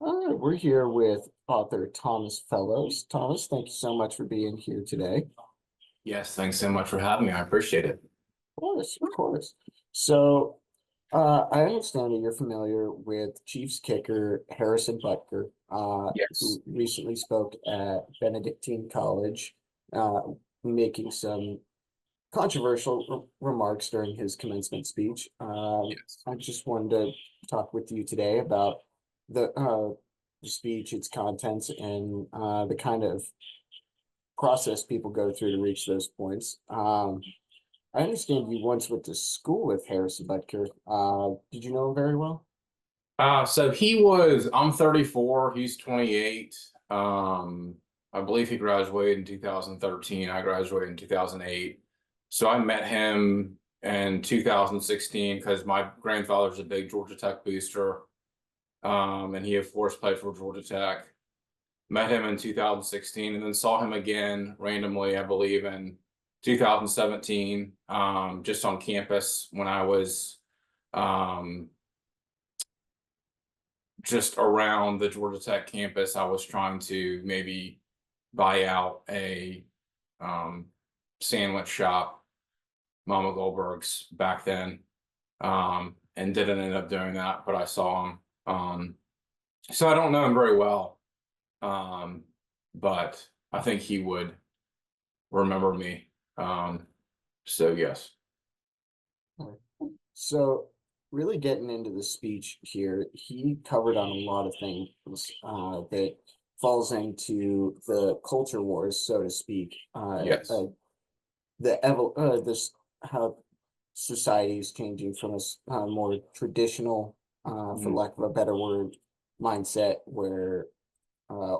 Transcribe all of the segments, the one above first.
We're here with author Thomas Fellows. Thomas, thank you so much for being here today. Of Yes, thanks so much for having me. I appreciate it. course, of course. I understand that you're familiar with Chiefs kicker Harrison Butker, Yes. who recently spoke at Benedictine College, uh, making some controversial remarks during his commencement speech. Yes. I just wanted to talk with you today about the speech, its contents, and the kind of process people go through to reach those points. I understand you once went to school with Harrison Butker. Did you know him very well? I'm 34, he's 28. I believe he graduated in 2013. I graduated in 2008. So I met him in 2016 because my grandfather's a big Georgia Tech booster. And he, of course, played for Georgia Tech. Met him in 2016 and then saw him again randomly, I believe, in 2017, just on campus when I was um, just around the Georgia Tech campus. I was trying to maybe buy out a um, sandwich shop, Mama Goldberg's back then, and didn't end up doing that, but I saw him. So I don't know him very well, um, but I think he would remember me. So yes. Right. So, really getting into the speech here, he covered on a lot of things that falls into the culture wars, so to speak. Yes. This how society is changing from a more traditional, for Mhm. lack of a better word, mindset where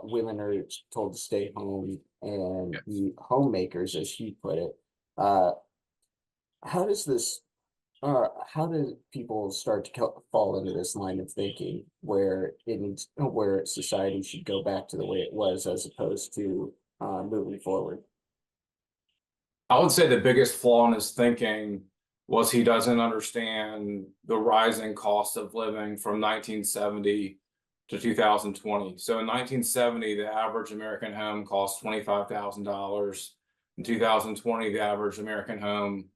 women are told to stay home and Yes. be homemakers, as he put it. Uh, how does this how do people start to fall into this line of thinking where where society should go back to the way it was as opposed to moving forward? I would say the biggest flaw in his thinking was he doesn't understand the rising cost of living from 1970 to 2020. So in 1970, the average American home cost $25,000. In 2020, the average American home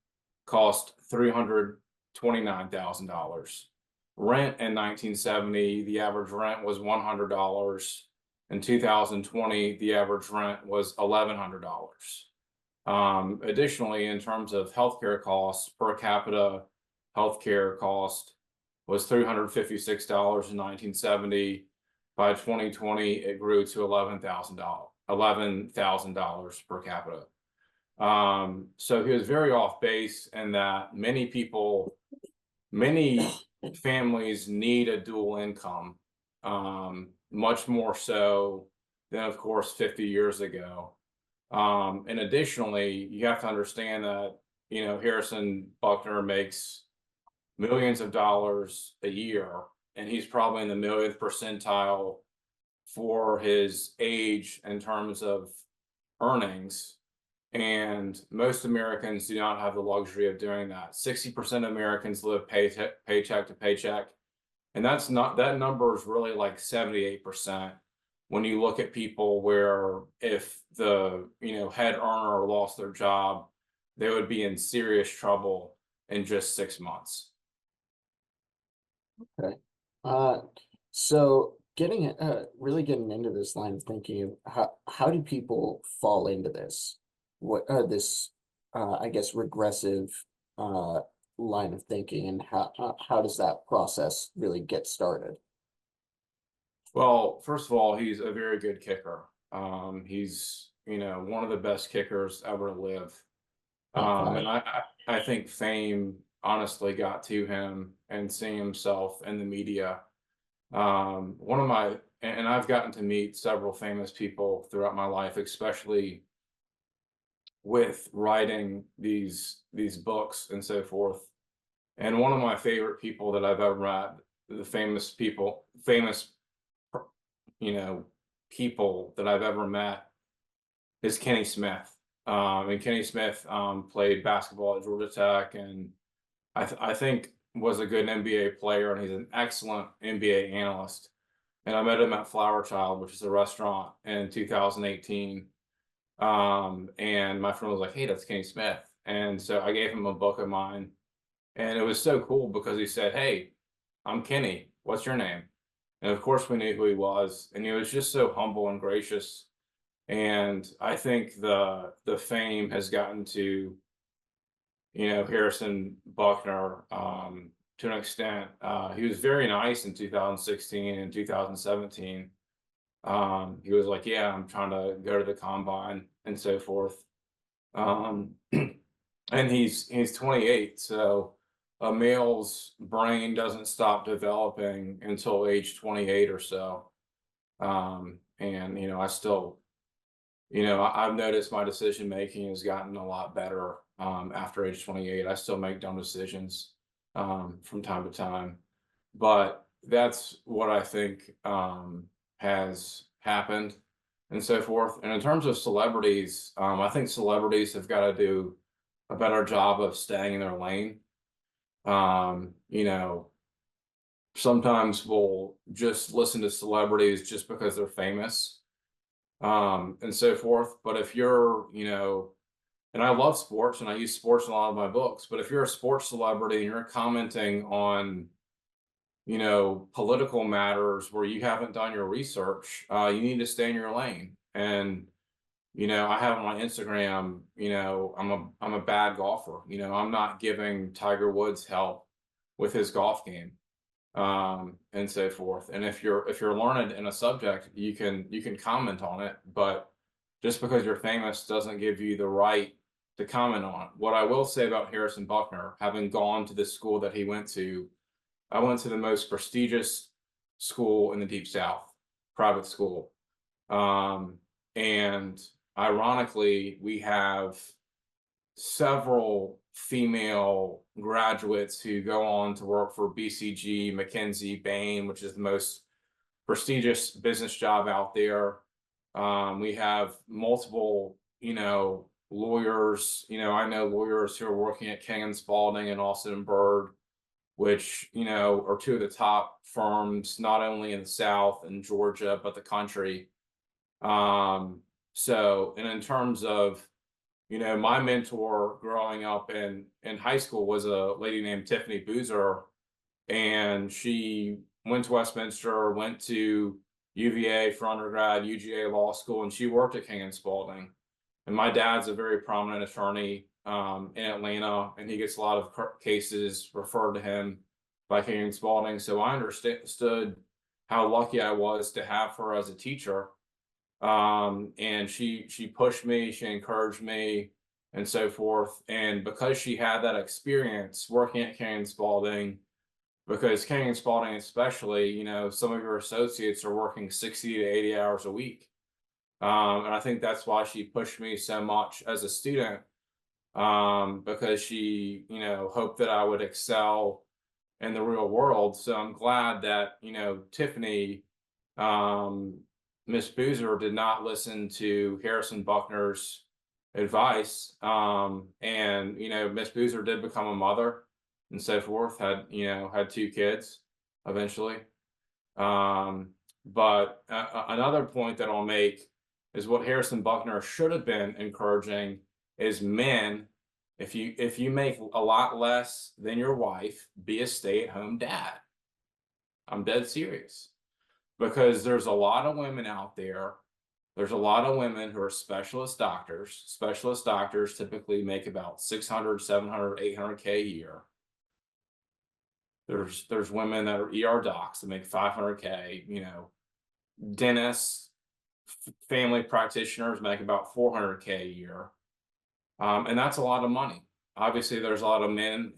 cost $329,000. Rent in 1970, the average rent was $100. In 2020, the average rent was $1,100. Additionally, in terms of healthcare costs, per capita healthcare cost was $356 in 1970. By 2020, it grew to $11,000 per capita. So he was very off base in that many families need a dual income, much more so than, of course, 50 years ago. And additionally, you have to understand that, Harrison Buckner makes millions of dollars a year, and he's probably in the millionth percentile for his age in terms of earnings. And most Americans do not have the luxury of doing that. 60% of Americans live paycheck to paycheck. And that number is really like 78% when you look at people where if the head earner lost their job, they would be in serious trouble in just 6 months. Okay. Uh, so really getting into this line of thinking of how do people fall into this? What this I guess regressive uh line of thinking, and how does that process really get started? Well, first of all, he's a very good kicker. He's one of the best kickers ever to live. High And five. I think fame honestly got to him and seeing himself in the media. One of my and I've gotten to meet several famous people throughout my life, especially with writing these books and so forth. And one of my favorite people that I've ever met, the famous you know people that I've ever met, is Kenny Smith. And Kenny Smith played basketball at Georgia Tech, and I think was a good NBA player, and he's an excellent NBA analyst. and I met him at Flower Child, which is a restaurant, in 2018. And my friend was like, "Hey, that's Kenny Smith." And so I gave him a book of mine, and it was so cool because he said, "Hey, I'm Kenny. What's your name?" And of course, we knew who he was, and he was just so humble and gracious. And I think the fame has gotten to, Harrison Buckner, to an extent. He was very nice in 2016 and 2017. He was like, "Yeah, I'm trying to go to the combine," and so forth. Um, and he's 28, so a male's brain doesn't stop developing until age 28 or so. And I still, I've noticed my decision making has gotten a lot better after age 28. I still make dumb decisions from time to time, but that's what I think has happened and so forth. And in terms of celebrities, I think celebrities have got to do a better job of staying in their lane. Um, you know, Sometimes we'll just listen to celebrities just because they're famous, and so forth. But if you're, and I love sports and I use sports in a lot of my books, but if you're a sports celebrity and you're commenting on, political matters where you haven't done your research, you need to stay in your lane. And, I have on my Instagram, I'm a bad golfer. I'm not giving Tiger Woods help with his golf game, and so forth. And if you're learned in a subject, you can comment on it, but just because you're famous doesn't give you the right to comment on it. What I will say about Harrison Buckner, having gone to the school that he went to, I went to the most prestigious school in the Deep South, private school. Um, and ironically, we have several female graduates who go on to work for BCG, McKinsey, Bain, which is the most prestigious business job out there. We have multiple, lawyers. I know lawyers who are working at King and Spalding and Austin and Bird, which are two of the top firms not only in the South and Georgia but the country. And in terms of, my mentor growing up in high school was a lady named Tiffany Boozer, and she went to Westminster, went to UVA for undergrad, UGA law school, and she worked at King and Spalding. And my dad's a very prominent attorney in Atlanta, and he gets a lot of cases referred to him by King and Spalding. So I understood how lucky I was to have her as a teacher. And she pushed me, she encouraged me, and so forth. And because she had that experience working at King and Spalding, because King and Spalding especially, some of your associates are working 60 to 80 hours a week. And I think that's why she pushed me so much as a student, because she, hoped that I would excel in the real world. So I'm glad that, Tiffany, Miss Boozer did not listen to Harrison Buckner's advice. And, Miss Boozer did become a mother and so forth, had two kids eventually. But another point that I'll make is what Harrison Buckner should have been encouraging is men. If you make a lot less than your wife, be a stay-at-home dad. I'm dead serious, because there's a lot of women out there. There's a lot of women who are specialist doctors. Specialist doctors typically make about 600, 700, 800K a year. There's women that are ER docs that make 500K. Dentists, family practitioners make about 400K a year. And that's a lot of money. Obviously, there's a lot of men,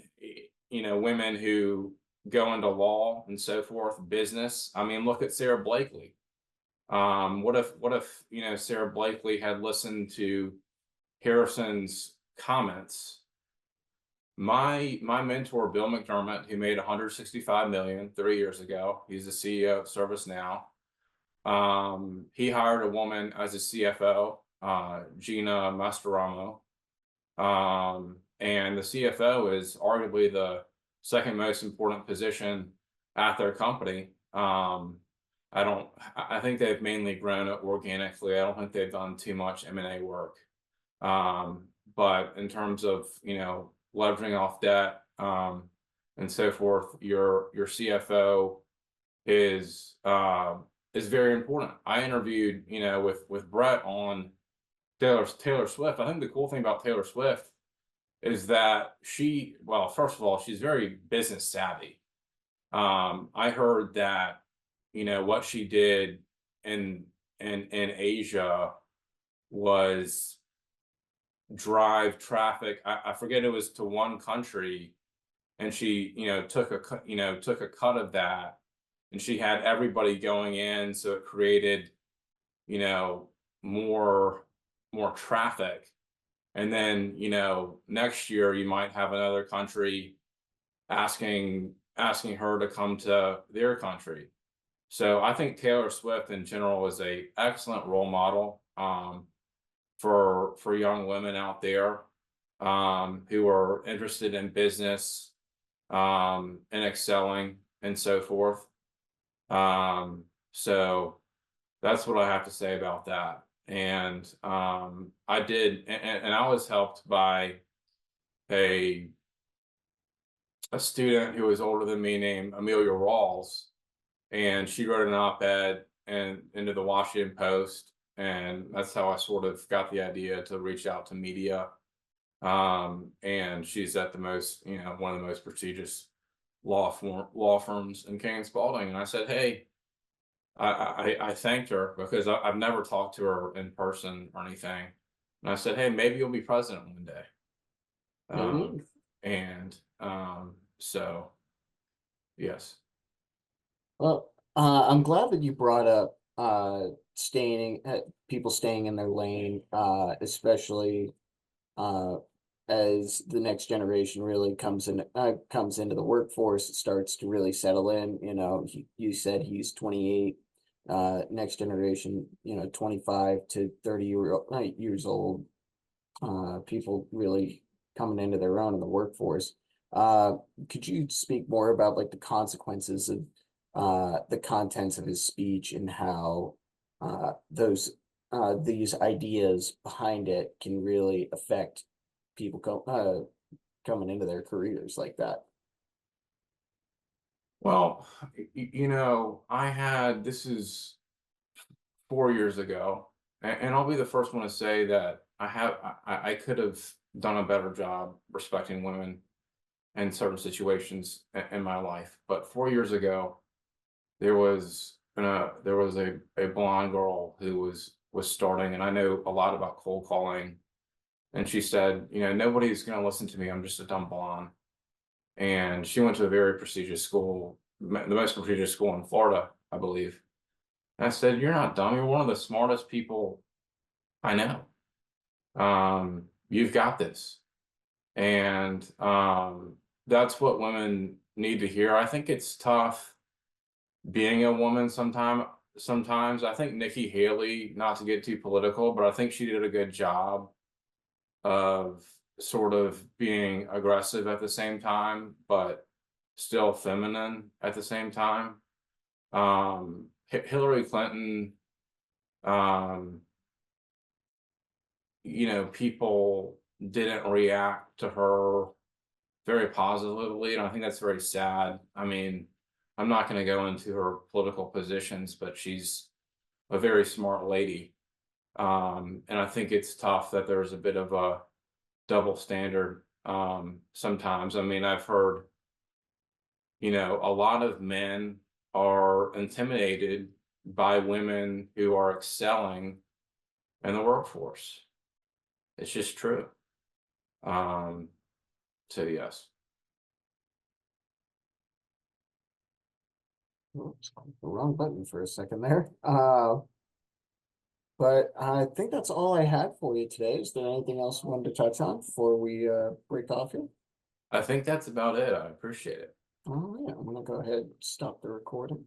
women who go into law and so forth, business. I mean, look at Sarah Blakely. What if Sarah Blakely had listened to Harrison's comments? My mentor Bill McDermott, who made 165 million 3 years ago, he's the CEO of ServiceNow. He hired a woman as a CFO, Gina Mastromo. And the CFO is arguably the second most important position at their company. I think they've mainly grown it organically. I don't think they've done too much M&A work. Um, but in terms of, leveraging off debt, and so forth, your CFO is very important. I interviewed, with Brett on Taylor Swift. I think the cool thing about Taylor Swift is that well, first of all, she's very business savvy. I heard that, what she did in in Asia was drive traffic. I forget, it was to one country, and she, took a cut of that, and she had everybody going in, so it created, you know, more traffic. And then, next year you might have another country asking her to come to their country. So I think Taylor Swift in general is a excellent role model, for young women out there, who are interested in business, and excelling and so forth. So that's what I have to say about that. And I did, and I was helped by a student who was older than me named Amelia Rawls, and she wrote an op-ed and into the Washington Post, and that's how I sort of got the idea to reach out to media. And she's at the most, one of the most prestigious law firms in King and Spalding, and I said, hey, I thanked her because I've never talked to her in person or anything, and I said, hey, maybe you'll be president one day. Maybe. And so yes. Well, I'm glad that you brought up people staying in their lane, especially uh, as the next generation really comes into the workforce, it starts to really settle in. You said he's 28. Next generation, 25 to 30 years old. People really coming into their own in the workforce. Uh, could you speak more about like the consequences of the contents of his speech and how these ideas behind it can really affect people coming into their careers like that? Well, I had, this is 4 years ago, and I'll be the first one to say that I could have done a better job respecting women in certain situations in my life. But 4 years ago, there was a blonde girl who was starting, and I know a lot about cold calling. And she said, nobody's going to listen to me. I'm just a dumb blonde. And she went to a very prestigious school, the most prestigious school in Florida, I believe. And I said, you're not dumb. You're one of the smartest people I know. You've got this. And that's what women need to hear. I think it's tough being a woman sometimes. I think Nikki Haley, not to get too political, but I think she did a good job of sort of being aggressive at the same time, but still feminine at the same time. Hillary Clinton, um, people didn't react to her very positively, and I think that's very sad. I mean, I'm not going to go into her political positions, but she's a very smart lady. And I think it's tough that there's a bit of a double standard, sometimes. I mean, I've heard, a lot of men are intimidated by women who are excelling in the workforce. It's just true. Um, so yes. Oops, the wrong button for a second there. But I think that's all I had for you today. Is there anything else you wanted to touch on before we break off here? I think that's about it. I appreciate it. All right, I'm gonna go ahead and stop the recording.